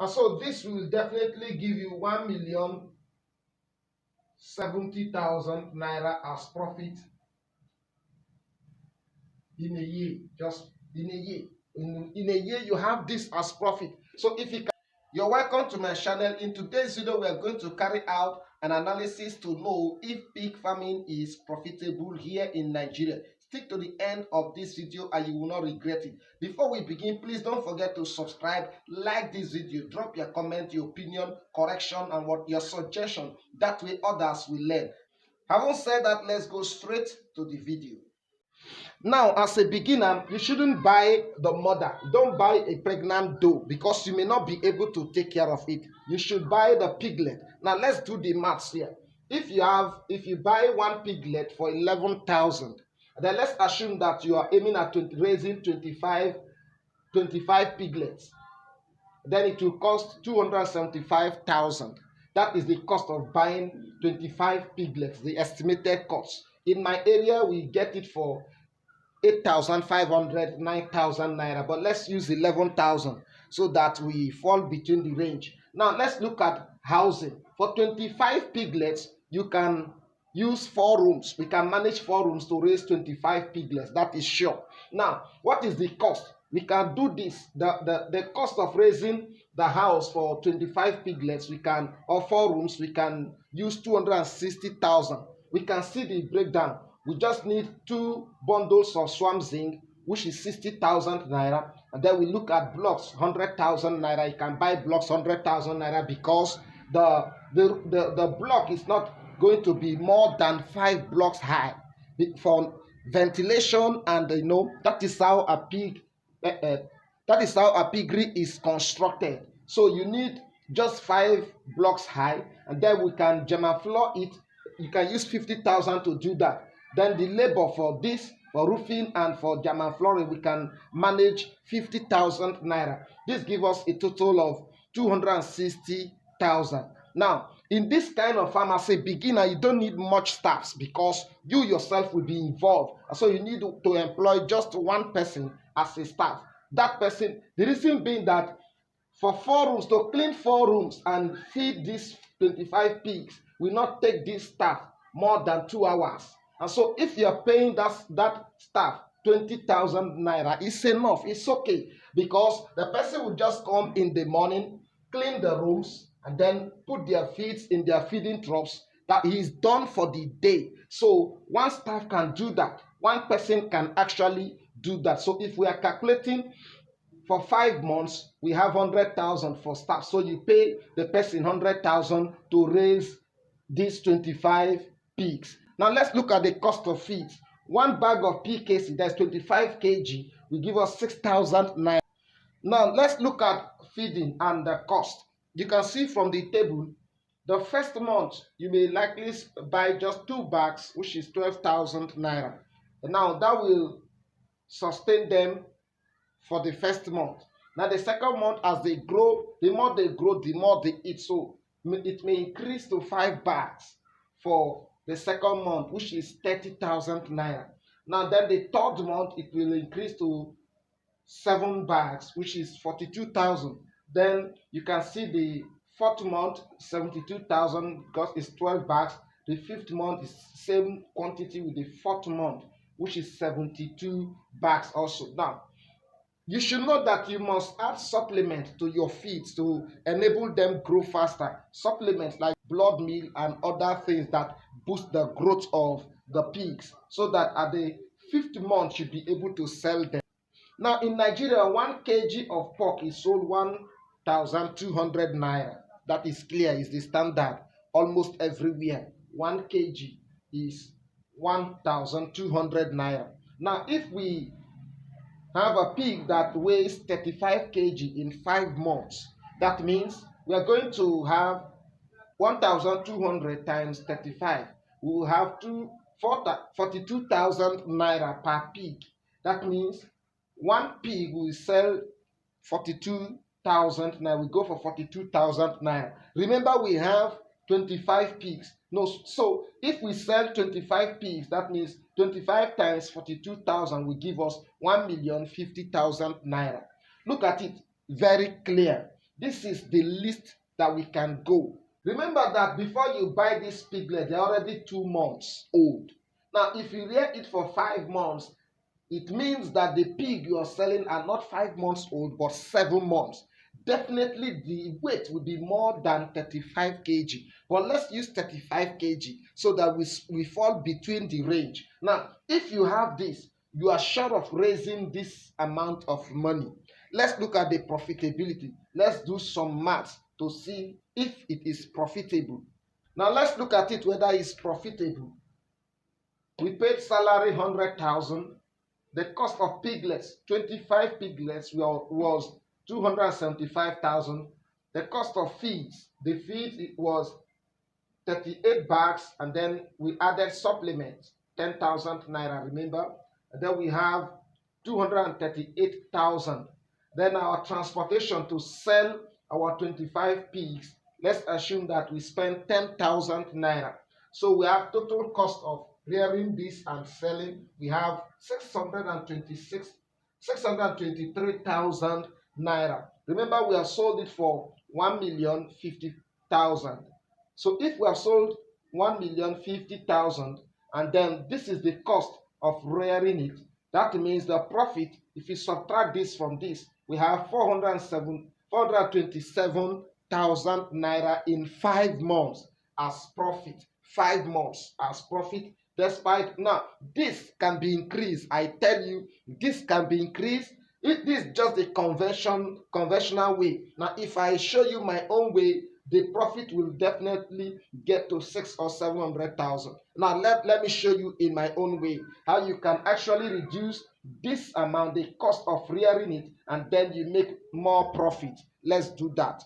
And so this will definitely give you 1,070,000 naira as profit in a year. Just in a year. In a year, you have this as profit. So if you can, you're welcome to my channel. In today's video, we are going to carry out an analysis to know if pig farming is profitable here in Nigeria. Stick to the end of this video and you will not regret it. Before we begin, please don't forget to subscribe, like this video, drop your comment, your opinion, correction, and what your suggestion. That way others will learn. Having said that, let's go straight to the video. Now, as a beginner, you shouldn't buy the mother. Don't buy a pregnant doe because you may not be able to take care of it. You should buy the piglet. Now, let's do the maths here. If you buy one piglet for 11,000, then let's assume that you are aiming at raising 25 piglets. Then it will cost 275,000. That is the cost of buying 25 piglets, the estimated cost. In my area, we get it for 8,500, 9,000 naira, but let's use 11,000 so that we fall between the range. Now let's look at housing. For 25 piglets, you can use 4 rooms. We can manage 4 rooms to raise 25 piglets. That is sure. Now, what is the cost? We can do this. The cost of raising the house for 25 piglets, we can, or 4 rooms, we can use 260,000. We can see the breakdown. We just need 2 bundles of swamp zinc, which is 60,000 naira. And then we look at blocks, 100,000 naira. You can buy blocks 100,000 naira because the block is not going to be more than 5 blocks high for ventilation, and that is how a piggery is constructed. So you need just 5 blocks high, and then we can german floor it. You can use 50,000 to do that. Then the labor for this, for roofing and for German flooring, we can manage 50,000 naira. This gives us a total of 260,000. Now, in this kind of farm, as a beginner, you don't need much staffs because you yourself will be involved. So you need to employ just one person as a staff. That person, the reason being that for 4 rooms, to clean 4 rooms and feed these 25 pigs will not take this staff more than 2 hours. And so if you are paying that staff 20,000 naira, it's enough. It's okay because the person will just come in the morning, clean the rooms, and then put their feeds in their feeding troughs. That is done for the day. So one staff can do that. One person can actually do that. So if we are calculating for 5 months, we have 100,000 for staff. So you pay the person 100,000 to raise these 25 pigs. Now let's look at the cost of feed. One bag of PKC, that's 25 kg, will give us 6,000 naira. Now let's look at feeding and the cost. You can see from the table, the first month you may likely buy just 2 bags, which is 12,000 naira. Now that will sustain them for the first month. Now the second month, as they grow, the more they grow, the more they eat. So it may increase to 5 bags for the second month, which is 30,000 naira. Now then the third month, it will increase to 7 bags, which is 42,000. Then you can see the fourth month, 72,000 because it's 12 bags. The fifth month is same quantity with the fourth month, which is 72 bags also. Now you should know that you must add supplement to your feeds to enable them grow faster. Supplements like blood meal and other things that boost the growth of the pigs so that at the fifth month you'll be able to sell them. Now in Nigeria, 1 kg of pork is sold 1,200 naira. That is clear, is the standard almost everywhere. 1 kg is 1,200 naira. Now if we have a pig that weighs 35 kg in 5 months, that means we are going to have 1,200 times 35. We will have 42,000 naira per pig. That means one pig will sell 42,000 naira. We go for 42,000 naira. Remember, we have 25 pigs. No, so if we sell 25 pigs, that means 25 times 42,000 will give us 1,050,000 naira. Look at it, very clear. This is the least that we can go. Remember that before you buy this piglet, they're already 2 months old. Now, if you rear it for 5 months, it means that the pig you are selling are not 5 months old but 7 months. Definitely the weight will be more than 35 kg, but let's use 35 kg so that we fall between the range. Now, if you have this, you are sure of raising this amount of money. Let's look at the profitability. Let's do some maths to see if it is profitable. Now let's look at it whether it's profitable. We paid salary 100,000. The cost of piglets, 25 piglets, was 275,000. The cost of feeds, the feed it was 38 bags, and then we added supplements, 10,000 naira, remember? And then we have 238,000. Then our transportation to sell our 25 pigs, let's assume that we spend 10,000 naira. So we have total cost of rearing this and selling, we have 623,000 naira. Remember, we have sold it for 1,050,000. So if we have sold 1,050,000 and then this is the cost of rearing it, that means the profit, if you subtract this from this, we have 427,000 naira in 5 months as profit. 5 months as profit. Despite now, this can be increased. I tell you, this can be increased. This is just the conventional way. Now, if I show you my own way, the profit will definitely get to 600,000 or 700,000. Now, let me show you in my own way how you can actually reduce this amount, the cost of rearing it, and then you make more profit. Let's do that.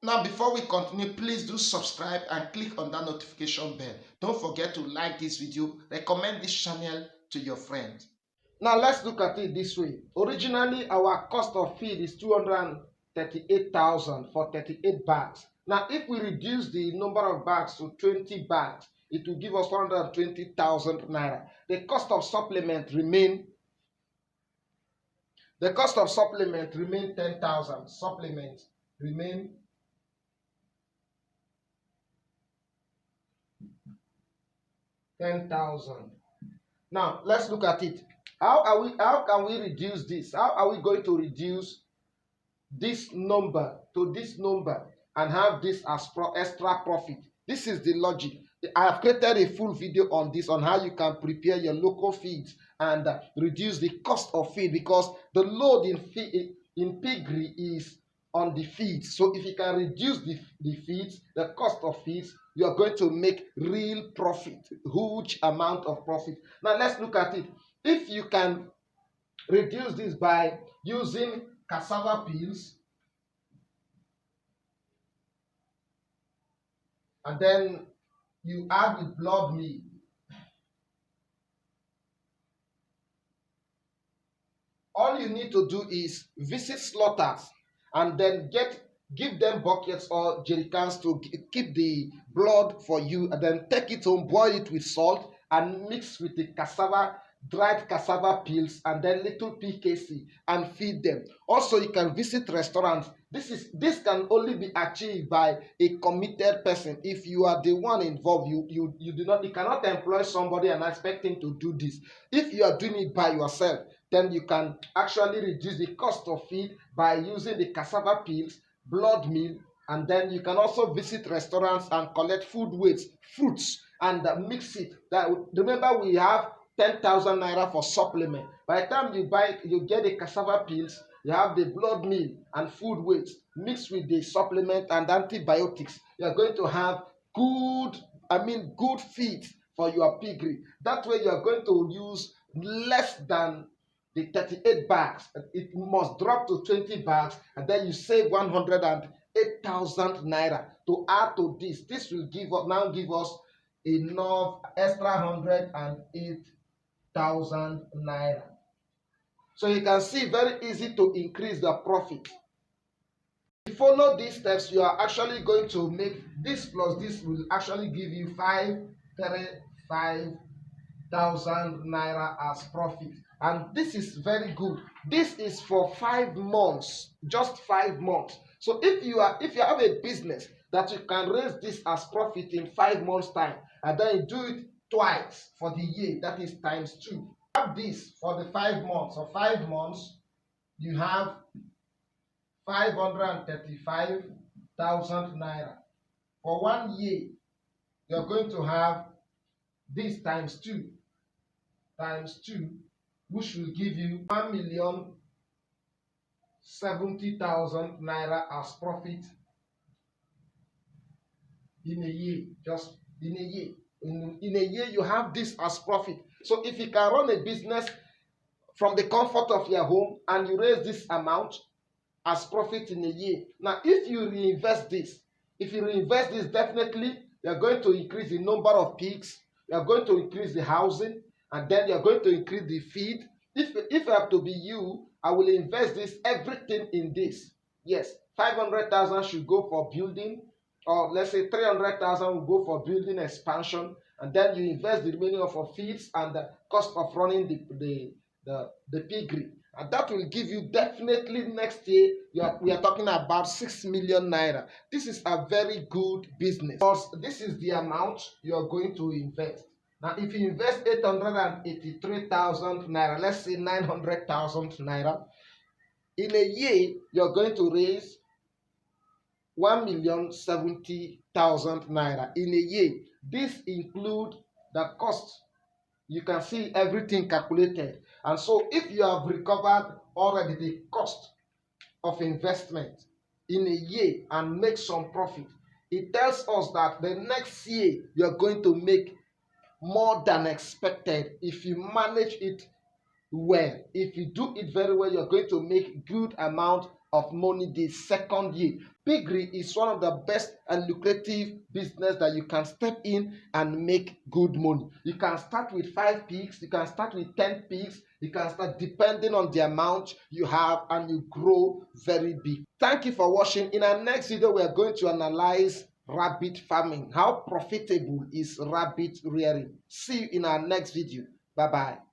Now, before we continue, please do subscribe and click on that notification bell. Don't forget to like this video, recommend this channel to your friends. Now, let's look at it this way. Originally, our cost of feed is 238,000 for 38 bags. Now, if we reduce the number of bags to 20 bags, it will give us 120,000 naira. The cost of supplement remain 10,000. Supplement remain 10,000. Now let's look at it. How can we reduce this? How are we going to reduce this number to this number and have this as extra profit? This is the logic. I have created a full video on this, on how you can prepare your local feeds and reduce the cost of feed, because the load in piggery is on the feeds. So if you can reduce the feeds, the cost of feeds, you are going to make real profit, huge amount of profit. Now let's look at it. If you can reduce this by using cassava peels, and then you add the blood meal, all you need to do is visit slaughters and then give them buckets or jerrycans to keep the blood for you, and then take it home, boil it with salt and mix with the dried cassava peels and then little PKC and feed them. Also, you can visit restaurants. This can only be achieved by a committed person. If you are the one involved, you cannot employ somebody and expect him to do this. If you are doing it by yourself, then you can actually reduce the cost of feed by using the cassava peels, blood meal, and then you can also visit restaurants and collect food waste, fruits, and mix it. Remember, we have 10,000 naira for supplement. By the time you buy it, you get the cassava peels, you have the blood meal and food waste mixed with the supplement and antibiotics. You are going to have good feed for your piggery. That way you are going to use less than the 38 bags. It must drop to 20 bags, and then you save 108,000 naira. To add to this, will give us enough extra 108,000 naira. So you can see, very easy to increase the profit. If you follow these steps, you are actually going to make this plus this will actually give you 535,000 naira as profit. And this is very good. This is for 5 months, just 5 months. So if you have a business that you can raise this as profit in 5 months time, and then you do it twice for the year, that is times two. Have this for the 5 months. For 5 months, you have 535,000 naira. For 1 year, you're going to have this times two, which will give you 1,070,000 naira as profit in a year. Just in a year. In a year, you have this as profit. So if you can run a business from the comfort of your home and you raise this amount as profit in a year, now if you reinvest this, definitely you're going to increase the number of pigs, you're going to increase the housing, and then you're going to increase the feed. If I have to be you, I will invest this everything in this. Yes, 500,000 should go for building, or let's say 300,000 will go for building expansion, and then you invest the remaining of feeds and the cost of running the piggery, and that will give you definitely next year. We are talking about 6 million naira. This is a very good business because this is the amount you are going to invest. Now, if you invest 883,000 naira, let's say 900,000 naira, in a year you're going to raise 1,070,000 naira in a year. This includes the cost. You can see everything calculated. And so if you have recovered already the cost of investment in a year and make some profit, it tells us that the next year you're going to make more than expected if you manage it well. If you do it very well, you're going to make good amount of money the second year. Piggery is one of the best and lucrative business that you can step in and make good money. You can start with 5 pigs, you can start with 10 pigs, you can start depending on the amount you have, and you grow very big. Thank you for watching. In our next video, we are going to analyze rabbit farming. How profitable is rabbit rearing? See you in our next video. Bye bye.